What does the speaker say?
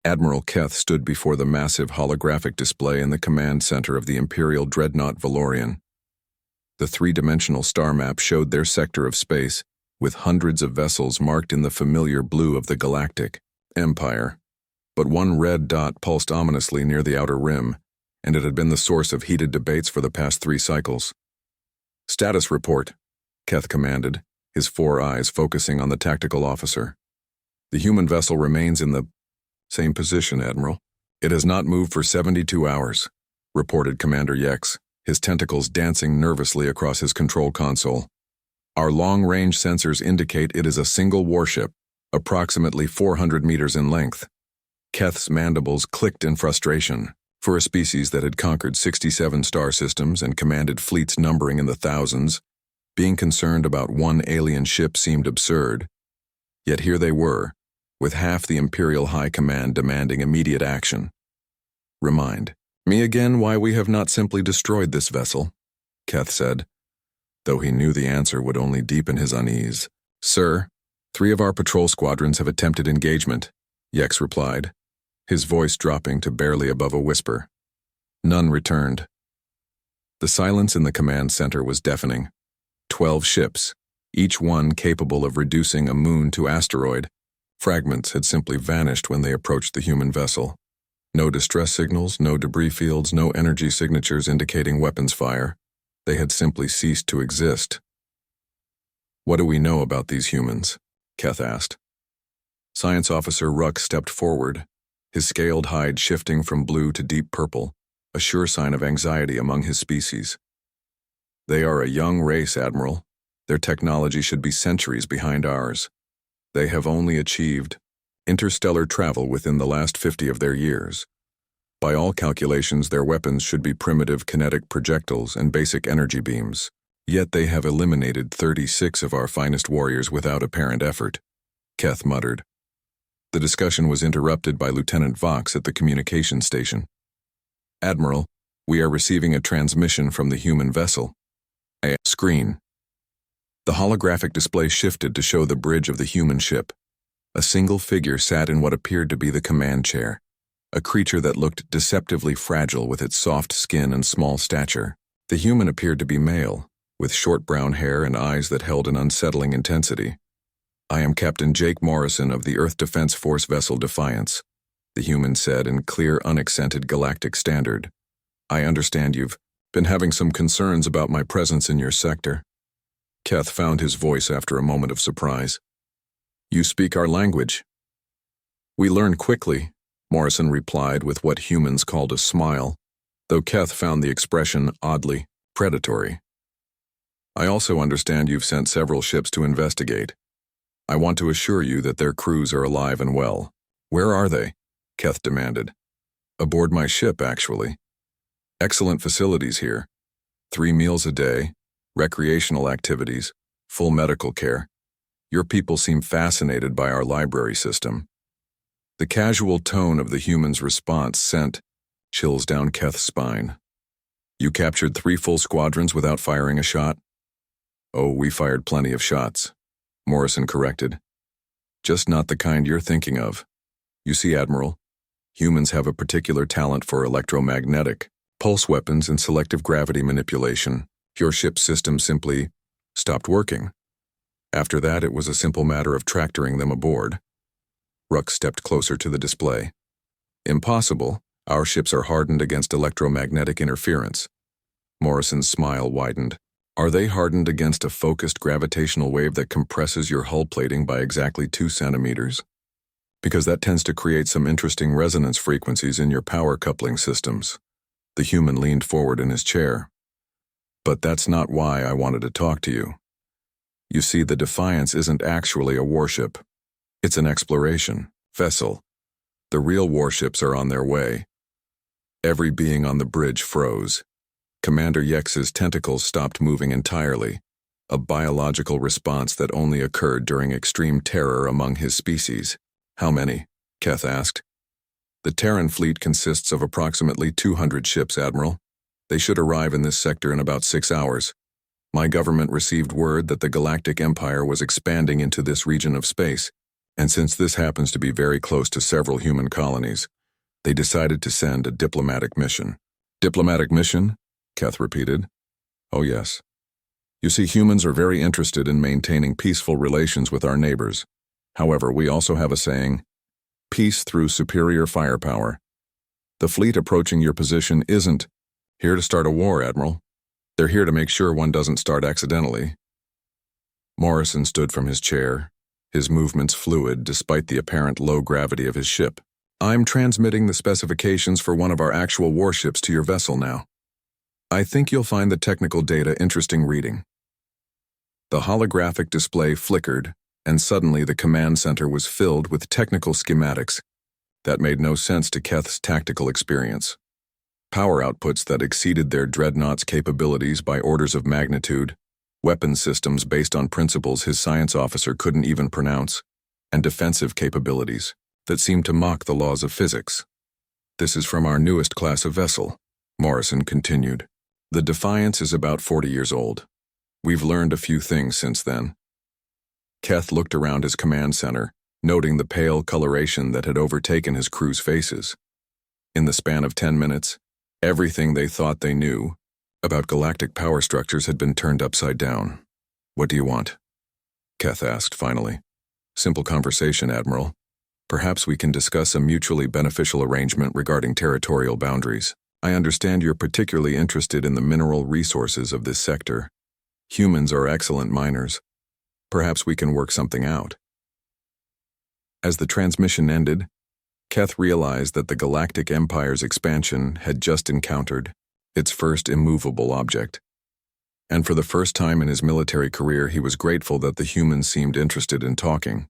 Admiral Keth stood before the massive holographic display in the command center of the Imperial dreadnought Valorian. The three-dimensional star map showed their sector of space, with hundreds of vessels marked in the familiar blue of the Galactic Empire. But one red dot pulsed ominously near the outer rim, and it had been the source of heated debates for the past 3 cycles. "Status report," Keth commanded, his 4 eyes focusing on the tactical officer. "The human vessel remains in the same position, Admiral. It has not moved for 72 hours, reported Commander Yex, his tentacles dancing nervously across his control console. "Our long-range sensors indicate it is a single warship, approximately 400 meters in length." Keth's mandibles clicked in frustration. For a species that had conquered 67 star systems and commanded fleets numbering in the thousands, being concerned about one alien ship seemed absurd. Yet here they were, with half the Imperial High Command demanding immediate action. "Remind me again why we have not simply destroyed this vessel," Keth said, though he knew the answer would only deepen his unease. "Sir, 3 of our patrol squadrons have attempted engagement," Yex replied, his voice dropping to barely above a whisper. None returned. The silence in the command center was deafening. 12 ships, each one capable of reducing a moon to asteroid. Fragments had simply vanished when they approached the human vessel. No distress signals, no debris fields, no energy signatures indicating weapons fire. They had simply ceased to exist. "What do we know about these humans?" Keth asked. Science Officer Ruck stepped forward, his scaled hide shifting from blue to deep purple, a sure sign of anxiety among his species. "They are a young race, Admiral. Their technology should be centuries behind ours. They have only achieved interstellar travel within the last 50 of their years. By all calculations, their weapons should be primitive kinetic projectiles and basic energy beams. Yet they have eliminated 36 of our finest warriors without apparent effort," Keth muttered. The discussion was interrupted by Lieutenant Vox at the communication station. "Admiral, we are receiving a transmission from the human vessel." A screen. The holographic display shifted to show the bridge of the human ship. A single figure sat in what appeared to be the command chair, a creature that looked deceptively fragile with its soft skin and small stature. The human appeared to be male, with short brown hair and eyes that held an unsettling intensity. "I am Captain Jake Morrison of the Earth Defense Force vessel Defiance," the human said in clear, unaccented Galactic standard. "I understand you've been having some concerns about my presence in your sector." Keth found his voice after a moment of surprise. "You speak our language." "We learn quickly," Morrison replied with what humans called a smile, though Keth found the expression oddly predatory. "I also understand you've sent several ships to investigate. I want to assure you that their crews are alive and well." "Where are they?" Keth demanded. "Aboard my ship, actually. Excellent facilities here. 3 meals a day, recreational activities, full medical care. Your people seem fascinated by our library system." The casual tone of the human's response sent chills down Keth's spine. "You captured 3 full squadrons without firing a shot?" "Oh, we fired plenty of shots," Morrison corrected. "Just not the kind you're thinking of. You see, Admiral, humans have a particular talent for electromagnetic, pulse weapons and selective gravity manipulation. Your ship's system simply stopped working. After that, it was a simple matter of tractoring them aboard." Ruck stepped closer to the display. "Impossible. Our ships are hardened against electromagnetic interference." Morrison's smile widened. "Are they hardened against a focused gravitational wave that compresses your hull plating by exactly 2 centimeters? Because that tends to create some interesting resonance frequencies in your power coupling systems." The human leaned forward in his chair. "But that's not why I wanted to talk to you. You see, the Defiance isn't actually a warship. It's an exploration vessel. The real warships are on their way." Every being on the bridge froze. Commander Yex's tentacles stopped moving entirely, a biological response that only occurred during extreme terror among his species. "How many?" Keth asked. "The Terran fleet consists of approximately 200 ships, Admiral. They should arrive in this sector in about 6 hours. My government received word that the Galactic Empire was expanding into this region of space, And since this happens to be very close to several human colonies, they decided to send a diplomatic mission. Diplomatic mission? Keth repeated. Oh yes. You see, humans are very interested in maintaining peaceful relations with our neighbors. However, we also have a saying, peace through superior firepower. The fleet approaching your position isn't here to start a war, Admiral. They're here to make sure one doesn't start accidentally. Morrison stood from his chair, his movements fluid despite the apparent low gravity of his ship. I'm transmitting the specifications for one of our actual warships to your vessel now. I think you'll find the technical data interesting reading. The holographic display flickered, and suddenly the command center was filled with technical schematics that made no sense to Keth's tactical experience. Power outputs that exceeded their dreadnought's capabilities by orders of magnitude, weapon systems based on principles his science officer couldn't even pronounce, and defensive capabilities that seemed to mock the laws of physics. This is from our newest class of vessel, Morrison continued. The Defiance is about 40 years old. We've learned a few things since then. Keth looked around his command center, noting the pale coloration that had overtaken his crew's faces. In the span of 10 minutes, everything they thought they knew about galactic power structures had been turned upside down. What do you want? Keth asked finally. Simple conversation, Admiral. Perhaps we can discuss a mutually beneficial arrangement regarding territorial boundaries. I understand you're particularly interested in the mineral resources of this sector. Humans are excellent miners. Perhaps we can work something out. As the transmission ended, Keth realized that the Galactic Empire's expansion had just encountered its first immovable object. And for the first time in his military career, he was grateful that the humans seemed interested in talking.